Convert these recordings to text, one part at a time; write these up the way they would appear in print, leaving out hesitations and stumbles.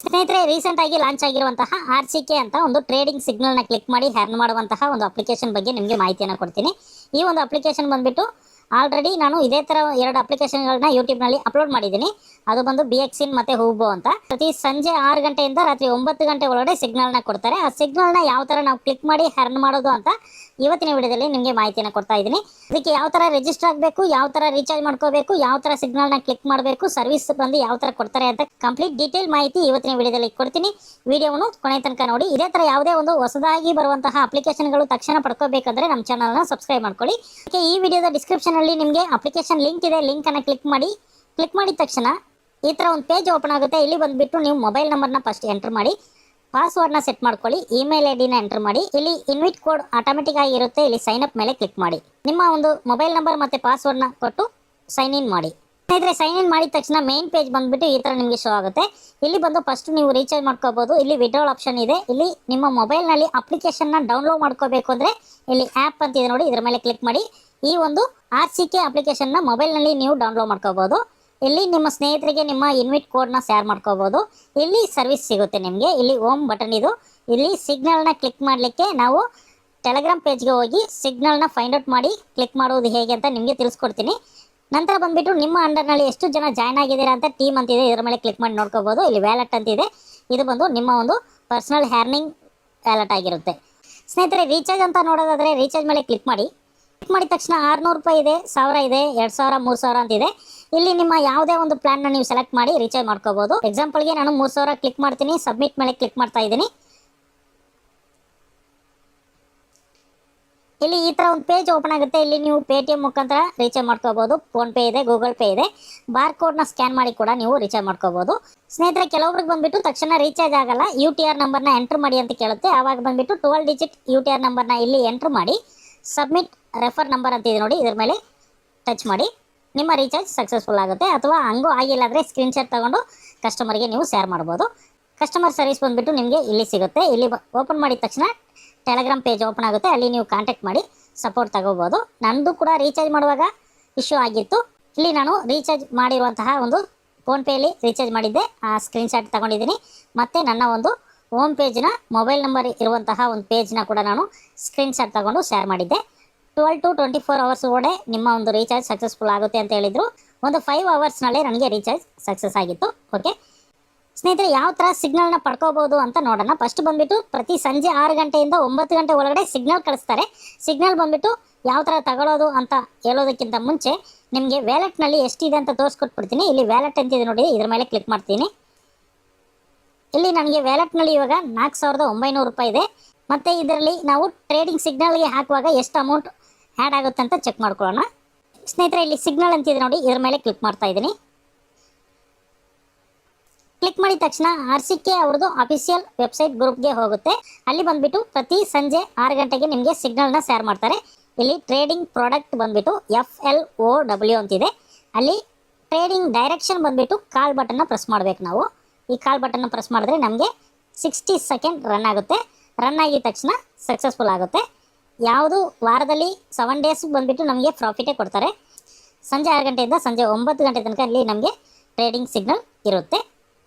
ಸ್ನೇಹಿತರೆ, ರೀಸೆಂಟ್ ಆಗಿ ಲಾಂಚ್ ಆಗಿರುವಂತಹ RCK ಅಂತ ಒಂದು ಟ್ರೇಡಿಂಗ್ ಸಿಗ್ನಲ್ ನ ಕ್ಲಿಕ್ ಮಾಡಿ ಅರ್ನ್ ಮಾಡುವಂತಹ ಒಂದು ಅಪ್ಲಿಕೇಶನ್ ಬಗ್ಗೆ ನಿಮಗೆ ಮಾಹಿತಿಯನ್ನು ಕೊಡ್ತೀನಿ. ಈ ಒಂದು ಅಪ್ಲಿಕೇಶನ್ ಬಂದ್ಬಿಟ್ಟು ಆಲ್ರೆಡಿ ನಾನು ಇದೇ ತರ 2 ಅಪ್ಲಿಕೇಶನ್ಗಳನ್ನ ಯೂಟ್ಯೂಬ್ ನಲ್ಲಿ ಅಪ್ಲೋಡ್ ಮಾಡಿದ್ದೀನಿ. ಅದು ಬಂದು BXIN ಮತ್ತೆ ಹೂಬೋ ಅಂತ. ಪ್ರತಿ ಸಂಜೆ 6 ಗಂಟೆಯಿಂದ ರಾತ್ರಿ 9 ಗಂಟೆ ಒಳಗಡೆ ಸಿಗ್ನಲ್ ನ ಕೊಡ್ತಾರೆ. ಆ ಸಿಗ್ನಲ್ ನ ಯಾವ ತರ ನಾವು ಕ್ಲಿಕ್ ಮಾಡಿ ಅರ್ನ್ ಮಾಡೋದು ಅಂತ ಇವತ್ತಿನ ವಿಡಿಯೋದಲ್ಲಿ ನಿಮಗೆ ಮಾಹಿತಿಯನ್ನು ಕೊಡ್ತಾ ಇದ್ದೀನಿ. ಅದಕ್ಕೆ ಯಾವ ತರ ರಿಜಿಸ್ಟರ್ ಆಗಬೇಕು, ಯಾವ ತರ ರೀಚಾರ್ಜ್ ಮಾಡ್ಕೋಬೇಕು, ಯಾವ ತರ ಸಿಗ್ನಲ್ ನ ಕ್ಲಿಕ್ ಮಾಡಬೇಕು, ಸರ್ವಿಸ್ ಬಂದು ಯಾವ ತರ ಕೊಡ್ತಾರೆ ಅಂತ ಕಂಪ್ಲೀಟ್ ಡೀಟೇಲ್ ಮಾಹಿತಿ ಇವತ್ತಿನ ವಿಡಿಯೋದಲ್ಲಿ ಕೊಡ್ತೀನಿ. ವಿಡಿಯೋವನ್ನು ಕೊನೆ ತನಕ ನೋಡಿ. ಇದೇ ತರ ಯಾವುದೇ ಒಂದು ಹೊಸದಾಗಿ ಬರುವಂತಹ ಅಪ್ಲಿಕೇಶನ್ಗಳು ತಕ್ಷಣ ಪಡ್ಕೋಬೇಕಂದ್ರೆ ನಮ್ಮ ಚಾನಲ್ ನ ಸಬ್ಸ್ಕ್ರೈಬ್ ಮಾಡ್ಕೊಳ್ಳಿ. ಈ ವಿಡಿಯೋದ ಡಿಸ್ಕ್ರಿಪ್ಷನ್ ಅಲ್ಲಿ ನಿಮಗೆ ಅಪ್ಲಿಕೇಶನ್ ಲಿಂಕ್ ಇದೆ. ಲಿಂಕ್ ಅನ್ನು ಕ್ಲಿಕ್ ಮಾಡಿದ ತಕ್ಷಣ ಈ ತರ ಒಂದು ಪೇಜ್ ಓಪನ್ ಆಗುತ್ತೆ. ಇಲ್ಲಿ ಬಂದ್ಬಿಟ್ಟು ನೀವು ಮೊಬೈಲ್ ನಂಬರ್ನ ಫಸ್ಟ್ ಎಂಟರ್ ಮಾಡಿ, ಪಾಸ್ವರ್ಡ್ನ ಸೆಟ್ ಮಾಡ್ಕೊಳ್ಳಿ, ಇಮೇಲ್ ಐಡಿನ ಎಂಟರ್ ಮಾಡಿ. ಇಲ್ಲಿ ಇನ್ವಿಟ್ ಕೋಡ್ ಆಟೋಮೆಟಿಕ್ ಆಗಿ ಇರುತ್ತೆ. ಇಲ್ಲಿ ಸೈನ್ ಅಪ್ ಮೇಲೆ ಕ್ಲಿಕ್ ಮಾಡಿ. ನಿಮ್ಮ ಒಂದು ಮೊಬೈಲ್ ನಂಬರ್ ಮತ್ತೆ ಪಾಸ್ವರ್ಡ್ನ ಕೊಟ್ಟು ಸೈನ್ ಇನ್ ಮಾಡಿ. ಸ್ನೇಹಿತರೆ, ಸೈನ್ ಇನ್ ಮಾಡಿದ ತಕ್ಷಣ ಮೇನ್ ಪೇಜ್ ಬಂದ್ಬಿಟ್ಟು ಈ ತರ ನಿಮಗೆ ಶೋ ಆಗುತ್ತೆ. ಇಲ್ಲಿ ಬಂದು ಫಸ್ಟ್ ನೀವು ರೀಚಾರ್ಜ್ ಮಾಡ್ಕೋಬಹುದು. ಇಲ್ಲಿ ವಿಡ್ರಾಲ್ ಆಪ್ಷನ್ ಇದೆ. ಇಲ್ಲಿ ನಿಮ್ಮ ಮೊಬೈಲ್ ನಲ್ಲಿ ಅಪ್ಲಿಕೇಶನ್ ನ ಡೌನ್ಲೋಡ್ ಮಾಡ್ಕೋಬೇಕು ಅಂದ್ರೆ ಇಲ್ಲಿ ಆಪ್ ಅಂತ ಇದೆ ನೋಡಿ, ಇದರ ಮೇಲೆ ಕ್ಲಿಕ್ ಮಾಡಿ ಈ ಒಂದು RCK ಅಪ್ಲಿಕೇಶನ್ ನ ಮೊಬೈಲ್ ನಲ್ಲಿ ನೀವು ಡೌನ್ಲೋಡ್ ಮಾಡ್ಕೋಬಹುದು. ಇಲ್ಲಿ ನಿಮ್ಮ ಸ್ನೇಹಿತರಿಗೆ ನಿಮ್ಮ ಇನ್ವಿಟ್ ಕೋಡ್ ನ ಶೇರ್ ಮಾಡ್ಕೋಬಹುದು. ಇಲ್ಲಿ ಸರ್ವಿಸ್ ಸಿಗುತ್ತೆ ನಿಮಗೆ. ಇಲ್ಲಿ ಹೋಮ್ ಬಟನ್ ಇದು. ಇಲ್ಲಿ ಸಿಗ್ನಲ್ ನ ಕ್ಲಿಕ್ ಮಾಡಲಿಕ್ಕೆ ನಾವು ಟೆಲಿಗ್ರಾಮ್ ಪೇಜ್ಗೆ ಹೋಗಿ ಸಿಗ್ನಲ್ ನ ಫೈಂಡ್ ಔಟ್ ಮಾಡಿ ಕ್ಲಿಕ್ ಮಾಡೋದು ಹೇಗೆ ಅಂತ ನಿಮಗೆ ತಿಳಿಸ್ಕೊಡ್ತೀನಿ. ನಂತರ ಬಂದ್ಬಿಟ್ಟು ನಿಮ್ಮ ಅಂಡರ್ನಲ್ಲಿ ಎಷ್ಟು ಜನ ಜಾಯ್ನ್ ಆಗಿದ್ದೀರಾ ಅಂತ ಟೀಮ್ ಅಂತಿದೆ, ಇದರ ಮೇಲೆ ಕ್ಲಿಕ್ ಮಾಡಿ ನೋಡ್ಕೋಬಹುದು. ಇಲ್ಲಿ ವ್ಯಾಲೆಟ್ ಅಂತಿದೆ. ಇದು ಬಂದು ನಿಮ್ಮ ಒಂದು ಪರ್ಸನಲ್ ಹರ್ನಿಂಗ್ ವ್ಯಾಲೆಟ್ ಆಗಿರುತ್ತೆ. ಸ್ನೇಹಿತರೆ, ರೀಚಾರ್ಜ್ ಅಂತ ನೋಡೋದಾದ್ರೆ ರೀಚಾರ್ಜ್ ಮೇಲೆ ಕ್ಲಿಕ್ ಮಾಡಿದ ತಕ್ಷಣ 600 ರೂಪಾಯಿ ಇದೆ, 1000 ಇದೆ, 2000, 3000 ಅಂತಿದೆ. ಇಲ್ಲಿ ನಿಮ್ಮ ಯಾವುದೇ ಒಂದು ಪ್ಲಾನ್ ನ ನೀವು ಸೆಲೆಕ್ಟ್ ಮಾಡಿ ರೀಚಾರ್ಜ್ ಮಾಡ್ಕೋಬಹುದು. ಎಕ್ಸಾಂಪಲ್ಗೆ ನಾನು 3000 ಕ್ಲಿಕ್ ಮಾಡ್ತೀನಿ. ಸಬ್ಮಿಟ್ ಮೇಲೆ ಕ್ಲಿಕ್ ಮಾಡ್ತಾ ಇದ್ದೀನಿ. ಇಲ್ಲಿ ಈ ತರ ಒಂದು ಪೇಜ್ ಓಪನ್ ಆಗುತ್ತೆ. ಇಲ್ಲಿ ನೀವು Paytm ಮುಖಾಂತರ ರೀಚಾರ್ಜ್ ಮಾಡ್ಕೋಬಹುದು. ಫೋನ್ ಪೇ ಇದೆ, ಗೂಗಲ್ ಪೇ ಇದೆ. ಬಾರ್ ಕೋಡ್ ನ ಸ್ಕ್ಯಾನ್ ಮಾಡಿ ಕೂಡ ನೀವು ರೀಚಾರ್ಜ್ ಮಾಡ್ಕೋಬಹುದು. ಸ್ನೇಹಿತರೆ, ಕೆಲವೊಬ್ರಿಗೆ ಬಂದ್ಬಿಟ್ಟು ತಕ್ಷಣ ರೀಚಾರ್ಜ್ ಆಗಲ್ಲ. UTR ನಂಬರ್ನ ಎಂಟರ್ ಮಾಡಿ ಅಂತ ಕೇಳುತ್ತೆ. ಆವಾಗ ಬಂದ್ಬಿಟ್ಟು 12 ಡಿಜಿಟ್ UTR ನಂಬರ್ನ ಇಲ್ಲಿ ಎಂಟರ್ ಮಾಡಿ ಸಬ್ಮಿಟ್ ರೆಫರ್ ನಂಬರ್ ಅಂತ ಇದೆ ನೋಡಿ, ಇದರ ಮೇಲೆ ಟಚ್ ಮಾಡಿ ನಿಮ್ಮ ರೀಚಾರ್ಜ್ ಸಕ್ಸಸ್ಫುಲ್ ಆಗುತ್ತೆ. ಅಥವಾ ಹಂಗೂ ಆಗಿಲ್ಲ ಅಂದರೆ ಸ್ಕ್ರೀನ್ಶಾಟ್ ತಗೊಂಡು ಕಸ್ಟಮರ್ಗೆ ನೀವು ಶೇರ್ ಮಾಡ್ಬೋದು. ಕಸ್ಟಮರ್ ಸರ್ವಿಸ್ ಬಂದ್ಬಿಟ್ಟು ನಿಮಗೆ ಇಲ್ಲಿ ಸಿಗುತ್ತೆ. ಇಲ್ಲಿ ಓಪನ್ ಮಾಡಿದ ತಕ್ಷಣ ಟೆಲಿಗ್ರಾಮ್ ಪೇಜ್ ಓಪನ್ ಆಗುತ್ತೆ. ಅಲ್ಲಿ ನೀವು ಕಾಂಟ್ಯಾಕ್ಟ್ ಮಾಡಿ ಸಪೋರ್ಟ್ ತಗೋಬೋದು. ನಂದು ಕೂಡ ರೀಚಾರ್ಜ್ ಮಾಡುವಾಗ ಇಶ್ಯೂ ಆಗಿತ್ತು. ಇಲ್ಲಿ ನಾನು ರೀಚಾರ್ಜ್ ಮಾಡಿರುವಂತಹ ಒಂದು ಫೋನ್ಪೇಯಲ್ಲಿ ರೀಚಾರ್ಜ್ ಮಾಡಿದ್ದೆ, ಆ ಸ್ಕ್ರೀನ್ಶಾಟ್ ತಗೊಂಡಿದ್ದೀನಿ. ಮತ್ತು ನನ್ನ ಒಂದು ಹೋಮ್ ಪೇಜ್ನ ಮೊಬೈಲ್ ನಂಬರ್ ಇರುವಂತಹ ಒಂದು ಪೇಜ್ನ ಕೂಡ ನಾನು ಸ್ಕ್ರೀನ್ಶಾಟ್ ತಗೊಂಡು ಶೇರ್ ಮಾಡಿದ್ದೆ. 12 to 24 ಅವರ್ಸ್ ಒಳಗಡೆ ನಿಮ್ಮ ಒಂದು ರೀಚಾರ್ಜ್ ಸಕ್ಸಸ್ಫುಲ್ ಆಗುತ್ತೆ ಅಂತ ಹೇಳಿದ್ರು. ಒಂದು 5 ಅವರ್ಸ್ನಲ್ಲೇ ನನಗೆ ರೀಚಾರ್ಜ್ ಸಕ್ಸಸ್ ಆಗಿತ್ತು. ಓಕೆ ಸ್ನೇಹಿತರೆ, ಯಾವ ಥರ ಸಿಗ್ನಲ್ನ ಪಡ್ಕೋಬಹುದು ಅಂತ ನೋಡೋಣ. ಫಸ್ಟ್ ಬಂದ್ಬಿಟ್ಟು ಪ್ರತಿ ಸಂಜೆ 6 ಗಂಟೆಯಿಂದ 9 ಗಂಟೆ ಒಳಗಡೆ ಸಿಗ್ನಲ್ ಕಳಿಸ್ತಾರೆ. ಸಿಗ್ನಲ್ ಬಂದ್ಬಿಟ್ಟು ಯಾವ ಥರ ತಗೊಳ್ಳೋದು ಅಂತ ಹೇಳೋದಕ್ಕಿಂತ ಮುಂಚೆ ನಿಮಗೆ ವ್ಯಾಲೆಟ್ನಲ್ಲಿ ಎಷ್ಟಿದೆ ಅಂತ ತೋರಿಸ್ಕೊಟ್ಬಿಡ್ತೀನಿ. ಇಲ್ಲಿ ವ್ಯಾಲೆಟ್ ಅಂತಿದೆ ನೋಡಿ, ಇದ್ರ ಮೇಲೆ ಕ್ಲಿಕ್ ಮಾಡ್ತೀನಿ. ಇಲ್ಲಿ ನನಗೆ ವ್ಯಾಲೆಟ್ನಲ್ಲಿ ಇವಾಗ 4900 ರೂಪಾಯಿ ಇದೆ. ಮತ್ತು ಇದರಲ್ಲಿ ನಾವು ಟ್ರೇಡಿಂಗ್ ಸಿಗ್ನಲ್ಗೆ ಹಾಕುವಾಗ ಎಷ್ಟು ಅಮೌಂಟ್ ಆ್ಯಡ್ ಆಗುತ್ತೆ ಅಂತ ಚೆಕ್ ಮಾಡ್ಕೊಳ್ಳೋಣ. ಸ್ನೇಹಿತರೆ, ಇಲ್ಲಿ ಸಿಗ್ನಲ್ ಅಂತಿದೆ ನೋಡಿ, ಇದರ ಮೇಲೆ ಕ್ಲಿಕ್ ಮಾಡ್ತಾ ಇದ್ದೀನಿ. ಕ್ಲಿಕ್ ಮಾಡಿದ ತಕ್ಷಣ RCK ಅವ್ರದ್ದು ಅಫಿಷಿಯಲ್ ವೆಬ್ಸೈಟ್ ಗ್ರೂಪ್ಗೆ ಹೋಗುತ್ತೆ. ಅಲ್ಲಿ ಬಂದುಬಿಟ್ಟು ಪ್ರತಿ ಸಂಜೆ 6 ಗಂಟೆಗೆ ನಿಮಗೆ ಸಿಗ್ನಲ್ನ ಶೇರ್ ಮಾಡ್ತಾರೆ. ಇಲ್ಲಿ ಟ್ರೇಡಿಂಗ್ ಪ್ರಾಡಕ್ಟ್ ಬಂದುಬಿಟ್ಟು FLOW ಅಂತಿದೆ. ಅಲ್ಲಿ ಟ್ರೇಡಿಂಗ್ ಡೈರೆಕ್ಷನ್ ಬಂದುಬಿಟ್ಟು ಕಾಲ್ ಬಟನ್ನ ಪ್ರೆಸ್ ಮಾಡಬೇಕು ನಾವು. ಈ ಕಾಲ್ ಬಟನ್ನ ಪ್ರೆಸ್ ಮಾಡಿದ್ರೆ ನಮಗೆ 60 ಸೆಕೆಂಡ್ ರನ್ ಆಗುತ್ತೆ. ರನ್ ಆಗಿದ ತಕ್ಷಣ ಸಕ್ಸಸ್ಫುಲ್ ಆಗುತ್ತೆ. ಯಾವುದು ವಾರದಲ್ಲಿ 7 ಡೇಸ್ ಬಂದುಬಿಟ್ಟು ನಮಗೆ ಪ್ರಾಫಿಟೇ ಕೊಡ್ತಾರೆ. ಸಂಜೆ 6 ಗಂಟೆಯಿಂದ ಸಂಜೆ 9 ಗಂಟೆ ತನಕ ಅಲ್ಲಿ ನಮಗೆ ಟ್ರೇಡಿಂಗ್ ಸಿಗ್ನಲ್ ಇರುತ್ತೆ.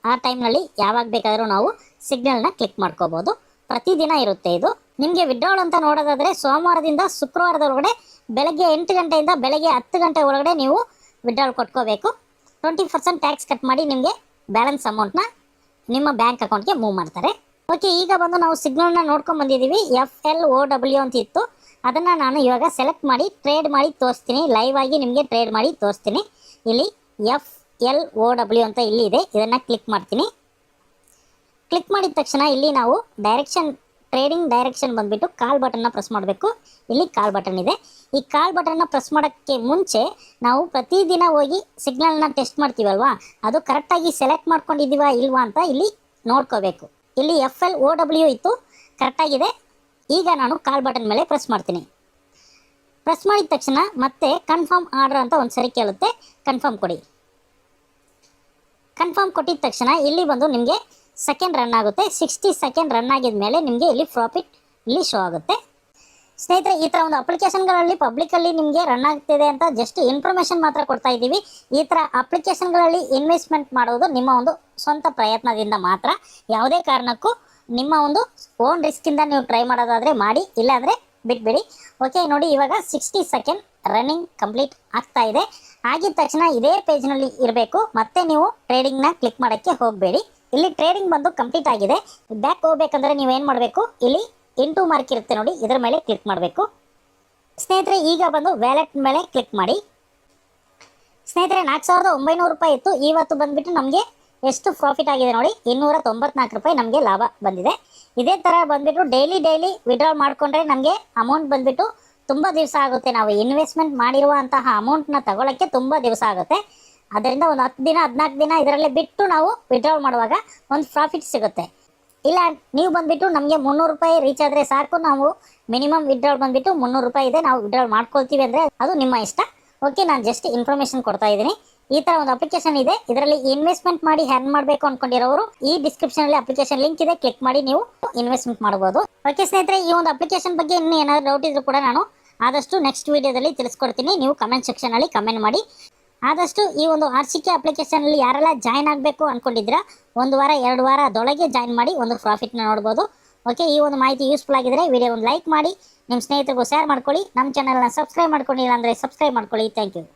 ಆ ಟೈಮ್ನಲ್ಲಿ ಯಾವಾಗ ಬೇಕಾದರೂ ನಾವು ಸಿಗ್ನಲ್ನ ಕ್ಲಿಕ್ ಮಾಡ್ಕೋಬೋದು. ಪ್ರತಿದಿನ ಇರುತ್ತೆ ಇದು. ನಿಮಗೆ ವಿಡ್ರಾಲ್ ಅಂತ ನೋಡೋದಾದರೆ ಸೋಮವಾರದಿಂದ ಶುಕ್ರವಾರದೊಳಗಡೆ ಬೆಳಗ್ಗೆ 8 ಗಂಟೆಯಿಂದ ಬೆಳಗ್ಗೆ 10 ಗಂಟೆ ಒಳಗಡೆ ನೀವು ವಿಡ್ರಾಲ್ ಕೊಟ್ಕೋಬೇಕು. 20% ಟ್ಯಾಕ್ಸ್ ಕಟ್ ಮಾಡಿ ನಿಮಗೆ ಬ್ಯಾಲೆನ್ಸ್ ಅಮೌಂಟ್ನ ನಿಮ್ಮ ಬ್ಯಾಂಕ್ ಅಕೌಂಟ್ಗೆ ಮೂವ್ ಮಾಡ್ತಾರೆ. ಓಕೆ, ಈಗ ಬಂದು ನಾವು ಸಿಗ್ನಲ್ನ ನೋಡ್ಕೊಂಡು ಬಂದಿದ್ದೀವಿ. FLOW ಅಂತ ಇತ್ತು. ಅದನ್ನು ನಾನು ಇವಾಗ ಸೆಲೆಕ್ಟ್ ಮಾಡಿ ಟ್ರೇಡ್ ಮಾಡಿ ತೋರಿಸ್ತೀನಿ. ಲೈವ್ ಆಗಿ ನಿಮಗೆ ಟ್ರೇಡ್ ಮಾಡಿ ತೋರಿಸ್ತೀನಿ. ಇಲ್ಲಿ FLOW ಅಂತ ಇಲ್ಲಿ ಇದೆ, ಇದನ್ನು ಕ್ಲಿಕ್ ಮಾಡ್ತೀನಿ. ಕ್ಲಿಕ್ ಮಾಡಿದ ತಕ್ಷಣ ಇಲ್ಲಿ ನಾವು ಟ್ರೇಡಿಂಗ್ ಡೈರೆಕ್ಷನ್ ಬಂದುಬಿಟ್ಟು ಕಾಲ್ ಬಟನ್ನ ಪ್ರೆಸ್ ಮಾಡಬೇಕು. ಇಲ್ಲಿ ಕಾಲ್ ಬಟನ್ ಇದೆ. ಈ ಕಾಲ್ ಬಟನ್ನ ಪ್ರೆಸ್ ಮಾಡೋಕ್ಕೆ ಮುಂಚೆ ನಾವು ಪ್ರತಿದಿನ ಹೋಗಿ ಸಿಗ್ನಲ್ನ ಟೆಸ್ಟ್ ಮಾಡ್ತೀವಲ್ವಾ, ಅದು ಕರೆಕ್ಟಾಗಿ ಸೆಲೆಕ್ಟ್ ಮಾಡ್ಕೊಂಡಿದ್ದೀವಾ ಇಲ್ವಾ ಅಂತ ಇಲ್ಲಿ ನೋಡ್ಕೋಬೇಕು. ಇಲ್ಲಿ FLOW ಇತ್ತು, ಕರೆಕ್ಟಾಗಿದೆ. ಈಗ ನಾನು ಕಾಲ್ ಬಟನ್ ಮೇಲೆ ಪ್ರೆಸ್ ಮಾಡ್ತೀನಿ. ಪ್ರೆಸ್ ಮಾಡಿದ ತಕ್ಷಣ ಮತ್ತೆ ಕನ್ಫರ್ಮ್ ಆರ್ಡರ್ ಅಂತ ಒಂದು ಸರಿ ಕೇಳುತ್ತೆ. ಕನ್ಫರ್ಮ್ ಕೊಡಿ. ಕನ್ಫರ್ಮ್ ಕೊಟ್ಟಿದ ತಕ್ಷಣ ಇಲ್ಲಿ ಬಂದು ನಿಮಗೆ ಸೆಕೆಂಡ್ ರನ್ ಆಗುತ್ತೆ. 60 ಸೆಕೆಂಡ್ ರನ್ ಆಗಿದ ಮೇಲೆ ನಿಮಗೆ ಇಲ್ಲಿ ಪ್ರಾಫಿಟ್ ಇಲ್ಲಿ ಶೋ ಆಗುತ್ತೆ. ಸ್ನೇಹಿತರೆ, ಈ ಥರ ಒಂದು ಅಪ್ಲಿಕೇಶನ್ಗಳಲ್ಲಿ ಪಬ್ಲಿಕಲ್ಲಿ ನಿಮಗೆ ರನ್ ಆಗ್ತಿದೆ ಅಂತ ಜಸ್ಟ್ ಇನ್ಫಾರ್ಮೇಷನ್ ಮಾತ್ರ ಕೊಡ್ತಾ ಇದ್ದೀವಿ. ಈ ಥರ ಅಪ್ಲಿಕೇಶನ್ಗಳಲ್ಲಿ ಇನ್ವೆಸ್ಟ್ಮೆಂಟ್ ಮಾಡೋದು ನಿಮ್ಮ ಒಂದು ಸ್ವಂತ ಪ್ರಯತ್ನದಿಂದ ಮಾತ್ರ. ಯಾವುದೇ ಕಾರಣಕ್ಕೂ ನಿಮ್ಮ ಒಂದು ಓನ್ ರಿಸ್ಕಿಂದ ನೀವು ಟ್ರೈ ಮಾಡೋದಾದರೆ ಮಾಡಿ, ಇಲ್ಲಾಂದರೆ ಬಿಟ್ಬಿಡಿ. ಓಕೆ ನೋಡಿ, ಇವಾಗ 60 ಸೆಕೆಂಡ್ ರನ್ನಿಂಗ್ ಕಂಪ್ಲೀಟ್ ಆಗ್ತಾ ಇದೆ. ಆಗಿದ ತಕ್ಷಣ ಇದೇ ಪೇಜ್ನಲ್ಲಿ ಇರಬೇಕು, ಮತ್ತೆ ನೀವು ಟ್ರೇಡಿಂಗ್ನ ಕ್ಲಿಕ್ ಮಾಡೋಕ್ಕೆ ಹೋಗಬೇಡಿ. ಇಲ್ಲಿ ಟ್ರೇಡಿಂಗ್ ಬಂದು ಕಂಪ್ಲೀಟ್ ಆಗಿದೆ. ಬ್ಯಾಕ್ ಹೋಗ್ಬೇಕಂದ್ರೆ ನೀವೇನು ಮಾಡಬೇಕು, ಇಲ್ಲಿ ಇಂಟು ಮಾರ್ಕ್ ಇರುತ್ತೆ ನೋಡಿ, ಇದರ ಮೇಲೆ ಕ್ಲಿಕ್ ಮಾಡಬೇಕು. ಸ್ನೇಹಿತರೆ ಈಗ ಬಂದು ವ್ಯಾಲೆಟ್ ಮೇಲೆ ಕ್ಲಿಕ್ ಮಾಡಿ. ಸ್ನೇಹಿತರೆ 4900 ರೂಪಾಯಿ ಇತ್ತು, ಇವತ್ತು ಬಂದುಬಿಟ್ಟು ನಮಗೆ ಎಷ್ಟು ಪ್ರಾಫಿಟ್ ಆಗಿದೆ ನೋಡಿ, 294 ರೂಪಾಯಿ ನಮಗೆ ಲಾಭ ಬಂದಿದೆ. ಇದೇ ಥರ ಬಂದುಬಿಟ್ಟು ಡೈಲಿ ವಿಡ್ರಾ ಮಾಡಿಕೊಂಡ್ರೆ ನಮಗೆ ಅಮೌಂಟ್ ಬಂದುಬಿಟ್ಟು ತುಂಬ ದಿವಸ ಆಗುತ್ತೆ. ನಾವು ಇನ್ವೆಸ್ಟ್ಮೆಂಟ್ ಮಾಡಿರುವಂತಹ ಅಮೌಂಟ್ನ ತಗೊಳ್ಳೋಕ್ಕೆ ತುಂಬ ದಿವಸ ಆಗುತ್ತೆ. ಅದರಿಂದ ಒಂದು 10 ದಿನ 14 ದಿನ ಇದರಲ್ಲೇ ಬಿಟ್ಟು ನಾವು ವಿಡ್ರಾ ಮಾಡುವಾಗ ಒಂದು ಪ್ರಾಫಿಟ್ ಸಿಗುತ್ತೆ. ಇಲ್ಲ ನೀವು ಬಂದುಬಿಟ್ಟು ನಮಗೆ 300 ರೂಪಾಯಿ ರೀಚ್ ಆದರೆ ಸಾಕು, ನಾವು ಮಿನಿಮಮ್ ವಿಡ್ರಾಲ್ ಬಂದುಬಿಟ್ಟು 300 ರೂಪಾಯಿ ಇದೆ, ನಾವು ವಿಡ್ರಾಲ್ ಮಾಡ್ಕೊಳ್ತೀವಿ ಅಂದರೆ ಅದು ನಿಮ್ಮ ಇಷ್ಟ. ಓಕೆ, ನಾನು ಜಸ್ಟ್ ಇನ್ಫಾರ್ಮೇಷನ್ ಕೊಡ್ತಾ ಇದ್ದೀನಿ. ಈ ಥರ ಒಂದು ಅಪ್ಲಿಕೇಶನ್ ಇದೆ, ಇದರಲ್ಲಿ ಇನ್ವೆಸ್ಟ್ಮೆಂಟ್ ಮಾಡಿ ಹ್ಯಾನ್ ಮಾಡಬೇಕು ಅಂದ್ಕೊಂಡಿರೋರು ಈ ಡಿಸ್ಕ್ರಿಪ್ಷನಲ್ಲಿ ಅಪ್ಲಿಕೇಶನ್ ಲಿಂಕ್ ಇದೆ, ಕ್ಲಿಕ್ ಮಾಡಿ ನೀವು ಇನ್ವೆಸ್ಟ್ಮೆಂಟ್ ಮಾಡ್ಬೋದು. ಓಕೆ ಸ್ನೇಹಿತರೆ, ಈ ಒಂದು ಅಪ್ಲಿಕೇಶನ್ ಬಗ್ಗೆ ಇನ್ನೂ ಏನಾದರೂ ಡೌಟ್ ಇದ್ರೂ ಕೂಡ ನಾನು ಆದಷ್ಟು ನೆಕ್ಸ್ಟ್ ವೀಡಿಯೋದಲ್ಲಿ ತಿಳಿಸ್ಕೊಡ್ತೀನಿ. ನೀವು ಕಮೆಂಟ್ ಸೆಕ್ಷನಲ್ಲಿ ಕಮೆಂಟ್ ಮಾಡಿ. ಆದಷ್ಟು ಈ ಒಂದು RCK ಅಪ್ಲಿಕೇಶನಲ್ಲಿ ಯಾರೆಲ್ಲ ಜಾಯ್ನ್ ಆಗಬೇಕು ಅಂದ್ಕೊಂಡಿದ್ದೀರಾ 1 ವಾರ 2 ವಾರದೊಳಗೆ ಜಾಯ್ನ್ ಮಾಡಿ ಒಂದು ಪ್ರಾಫಿಟ್ನ ನೋಡ್ಬೋದು. ಓಕೆ, ಈ ಒಂದು ಮಾಹಿತಿ ಯೂಸ್ಫುಲ್ ಆಗಿದ್ರೆ ವಿಡಿಯೋ ಒಂದು ಲೈಕ್ ಮಾಡಿ, ನಿಮ್ಮ ಸ್ನೇಹಿತರಿಗೂ ಶೇರ್ ಮಾಡ್ಕೊಳ್ಳಿ. ನಮ್ಮ ಚಾನಲ್ನ ಸಬ್ಸ್ಕ್ರೈಬ್ ಮಾಡ್ಕೊಂಡಿಲ್ಲ ಅಂದರೆ ಸಬ್ಸ್ಕ್ರೈಬ್ ಮಾಡ್ಕೊಳ್ಳಿ. Thank you.